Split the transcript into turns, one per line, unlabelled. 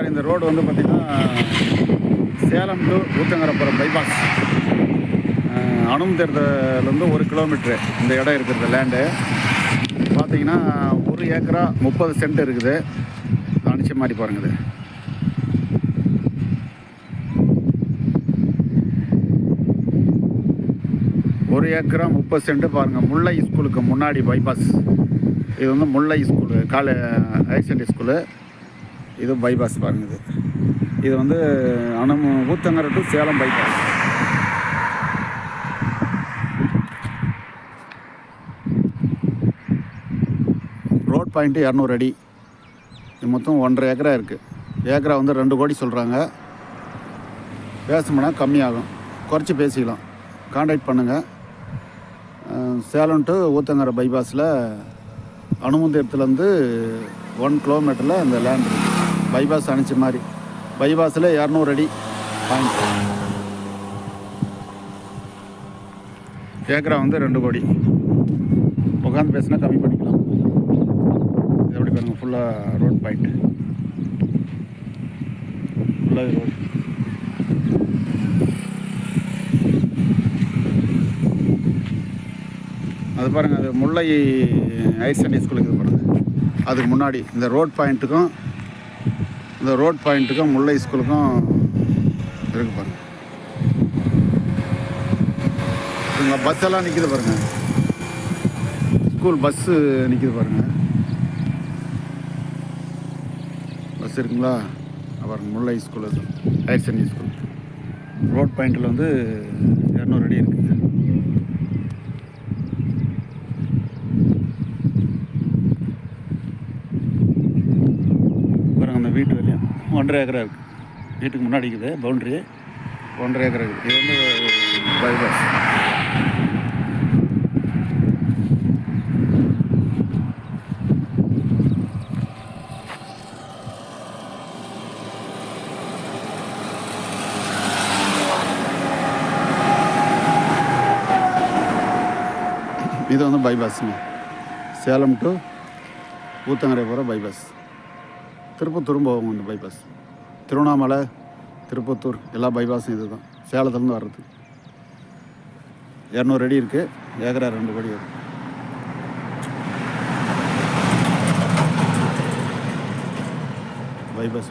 Sir இந்த road வந்து பார்த்திங்கன்னா சேலம் டு ஊத்தங்கரைப்புறம் பைபாஸ் அனுமந்தேர்லேருந்து 1 கிலோமீட்ரு இந்த இடம் இருக்கிறது லேண்டு பார்த்திங்கன்னா 1 ஏக்கரா 30 சென்ட் இருக்குது. அனுச்சி மாதிரி பாருங்க. இது 1 ஏக்கரா 30 சென்ட் பாருங்கள். முல்லை ஸ்கூலுக்கு முன்னாடி பைபாஸ். இது வந்து முல்லை ஸ்கூலு ஹையர் செகண்டரி ஸ்கூலு. இது பைபாஸ் பாருங்கள். இது வந்து Uthangarai to Salem bypass. Road point 200 அடி. இது மொத்தம் 1.5 ஏக்கரா இருக்குது. ஏக்கரா வந்து 2 கோடி சொல்கிறாங்க. பேசணும்னா கம்மியாகும், குறைச்சி பேசிக்கலாம். கான்டாக்ட் பண்ணுங்கள். சேலம் டு ஊத்தங்கரை பைபாஸில் அனுமந்தேர்த்துலேருந்து 1 கிலோமீட்டரில் இந்த லேண்ட் இருக்குது. பைபாஸ் அணைச்ச மாதிரி. பைபாஸில் 200 அடி பாயிண்ட். ஏக்கரா வந்து 2 கோடி. உட்காந்து பேசினா கம்மி பண்ணிக்கலாம். இது எப்படி பாருங்கள். ஃபுல்லாக ரோட் பாயிண்ட். ஃபுல்லாக ரோடு. அது பாருங்கள். அது முல்லை ஹையர் செகண்டரி ஸ்கூலுக்கு இது பாருங்கள். அதுக்கு முன்னாடி இந்த ரோட் பாயிண்ட்டுக்கும் முல்லை ஸ்கூலுக்கும் இருக்கு பாருங்கள். இங்கே பஸ் எல்லாம் நிற்கிது பாருங்கள். ஸ்கூல் பஸ்ஸு நிற்கிது பாருங்கள். பஸ் இருக்குங்களா பாருங்கள். Mullai school higher secondary school. Road பாயிண்டில் வந்து 200 அடி இருக்குது. அந்த வீட்டு வரையும் 1.5 ஏக்கரா இருக்குது. வீட்டுக்கு முன்னாடி இருக்குது பவுண்ட்ரி. 1.5 ஏக்கரா இருக்குது. இது வந்து பைபாஸ். இது வந்து பைபாஸுங்க. சேலம் டு ஊத்தங்கரை போகிற பைபாஸ். திருப்பத்தூரும் போகும் இந்த பைபாஸ். திருவண்ணாமலை, திருப்பத்தூர் எல்லா பைபாஸும் இது தான். சேலத்துலேருந்து வர்றது. 200 அடி இருக்குது. ஏக்கரா 2 கோடி வரும். பைபாஸ்